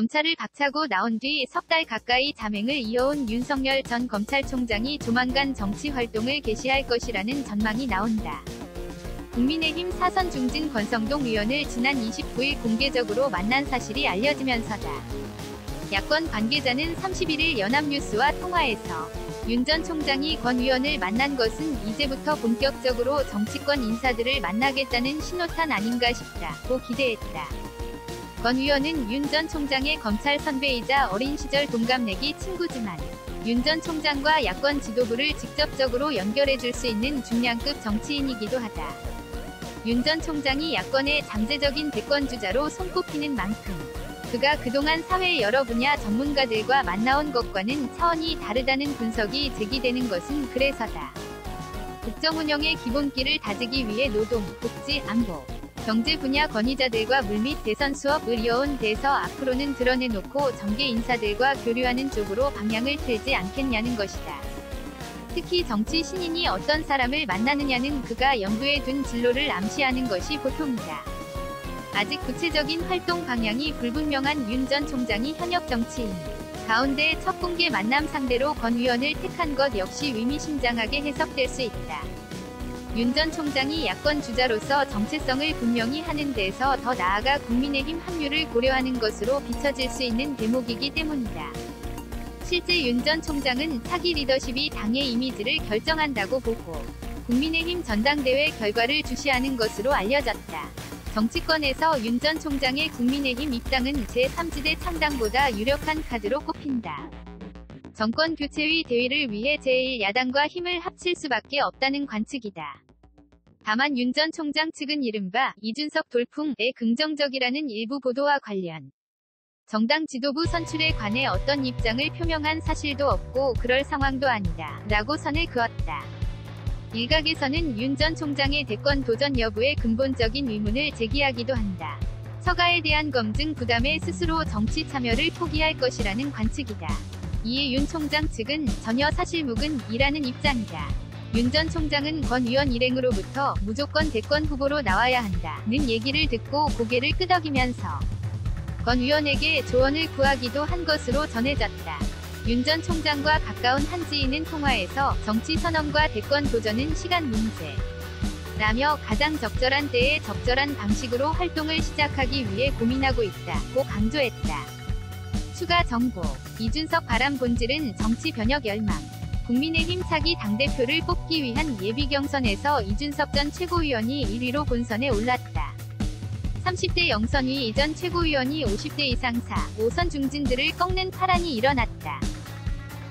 검찰을 박차고 나온 뒤 석 달 가까이 잠행을 이어온 윤석열 전 검찰총장이 조만간 정치 활동을 개시할 것이라는 전망이 나온다. 국민의힘 사선 중진 권성동 의원을 지난 29일 공개적으로 만난 사실이 알려지면서다. 야권 관계자는 31일 연합뉴스와 통화에서 윤 전 총장이 권 의원을 만난 것은 이제부터 본격적으로 정치권 인사들을 만나겠다는 신호탄 아닌가 싶다고 기대했다. 권 의원은 윤 전 총장의 검찰 선배이자 어린 시절 동갑내기 친구지만 윤 전 총장과 야권 지도부를 직접적으로 연결해줄 수 있는 중량급 정치인이기도 하다. 윤 전 총장이 야권의 잠재적인 대권주자로 손꼽히는 만큼 그가 그동안 사회 여러 분야 전문가들과 만나온 것과는 차원이 다르다는 분석이 제기되는 것은 그래서다. 국정운영의 기본기를 다지기 위해 노동, 복지, 안보, 경제 분야 권위자들과 물밑 대선 수업을 이어온 데서 앞으로는 드러내놓고 정계 인사들과 교류하는 쪽으로 방향을 틀지 않겠냐는 것이다. 특히 정치 신인이 어떤 사람을 만나느냐는 그가 염두에 둔 진로를 암시하는 것이 보통이다. 아직 구체적인 활동 방향이 불분명한 윤 전 총장이 현역 정치인 가운데 첫 공개 만남 상대로 권 의원을 택한 것 역시 의미심장하게 해석될 수 있다. 윤 전 총장이 야권 주자로서 정체성을 분명히 하는 데서 더 나아가 국민의힘 합류를 고려하는 것으로 비춰질 수 있는 대목이기 때문이다. 실제 윤 전 총장은 차기 리더십이 당의 이미지를 결정한다고 보고 국민의힘 전당대회 결과를 주시하는 것으로 알려졌다. 정치권에서 윤 전 총장의 국민의힘 입당은 제3지대 창당보다 유력한 카드로 꼽힌다. 정권 교체의 대위를 위해 제1야당과 힘을 합칠 수밖에 없다는 관측이다. 다만 윤 전 총장 측은 이른바 이준석 돌풍에 긍정적이라는 일부 보도와 관련 정당 지도부 선출에 관해 어떤 입장을 표명한 사실도 없고 그럴 상황도 아니다 라고 선을 그었다. 일각에서는 윤 전 총장의 대권 도전 여부에 근본적인 의문을 제기하기도 한다. 처가에 대한 검증 부담에 스스로 정치 참여를 포기할 것이라는 관측이다. 이에 윤 총장 측은 전혀 사실무근이라는 입장이다. 윤 전 총장은 권 의원 일행으로부터 무조건 대권 후보로 나와야 한다는 얘기를 듣고 고개를 끄덕이면서 권 의원에게 조언을 구하기도 한 것으로 전해졌다. 윤 전 총장과 가까운 한 지인은 통화에서 정치 선언과 대권 도전은 시간 문제 라며 가장 적절한 때에 적절한 방식으로 활동을 시작하기 위해 고민하고 있다고 강조했다. 추가 정보. 이준석 바람 본질은 정치 변혁 열망. 국민의힘 차기 당대표를 뽑기 위한 예비 경선에서 이준석 전 최고위원이 1위로 본선에 올랐다. 30대 영선위 이전 최고위원이 50대 이상 5선 중진들을 꺾는 파란이 일어났다.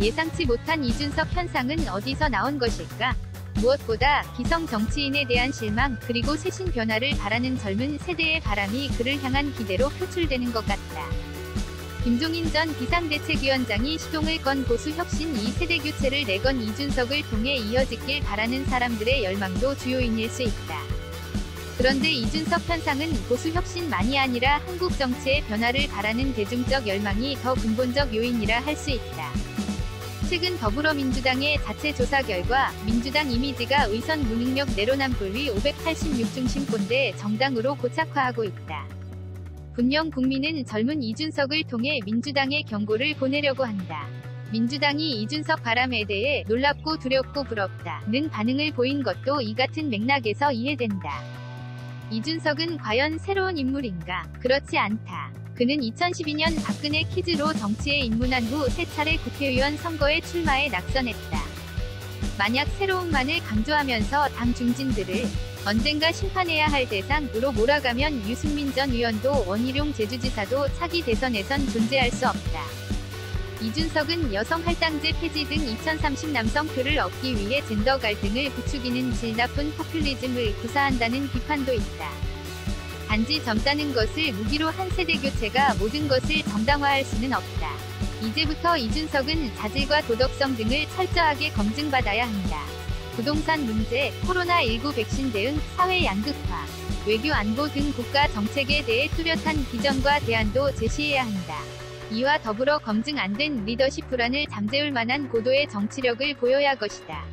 예상치 못한 이준석 현상은 어디서 나온 것일까? 무엇보다 기성 정치인에 대한 실망 그리고 세신 변화를 바라는 젊은 세대의 바람이 그를 향한 기대로 표출되는 것 같다. 김종인 전 비상대책위원장이 시동을 건 보수혁신 2세대 교체를 내건 이준석을 통해 이어지길 바라는 사람들의 열망도 주요인일 수 있다. 그런데 이준석 현상은 보수혁신만이 아니라 한국 정치의 변화를 바라는 대중적 열망이 더 근본적 요인이라 할 수 있다. 최근 더불어민주당의 자체 조사 결과 민주당 이미지가 의선 무능력 내로남불위 586 중심권대 정당으로 고착화하고 있다. 분명 국민은 젊은 이준석을 통해 민주당에 경고를 보내려고 한다. 민주당이 이준석 바람에 대해 놀랍고 두렵고 부럽다는 반응을 보인 것도 이 같은 맥락에서 이해된다. 이준석은 과연 새로운 인물인가? 그렇지 않다. 그는 2012년 박근혜 퀴즈로 정치에 입문한 후 3차례 국회의원 선거에 출마해 낙선했다. 만약 새로움만을 강조하면서 당 중진들을 언젠가 심판해야 할 대상으로 몰아가면 유승민 전 의원도 원희룡 제주지사도 차기 대선에선 존재할 수 없다. 이준석은 여성 할당제 폐지 등 2030 남성표를 얻기 위해 젠더 갈등을 부추기는 질 나쁜 포퓰리즘을 구사한다는 비판도 있다. 단지 젊다는 것을 무기로 한 세대 교체가 모든 것을 정당화할 수는 없다. 이제부터 이준석은 자질과 도덕성 등을 철저하게 검증받아야 한다. 부동산 문제, 코로나19 백신 대응, 사회 양극화, 외교 안보 등 국가 정책에 대해 뚜렷한 비전과 대안도 제시해야 한다. 이와 더불어 검증 안 된 리더십 불안을 잠재울 만한 고도의 정치력을 보여야 것이다.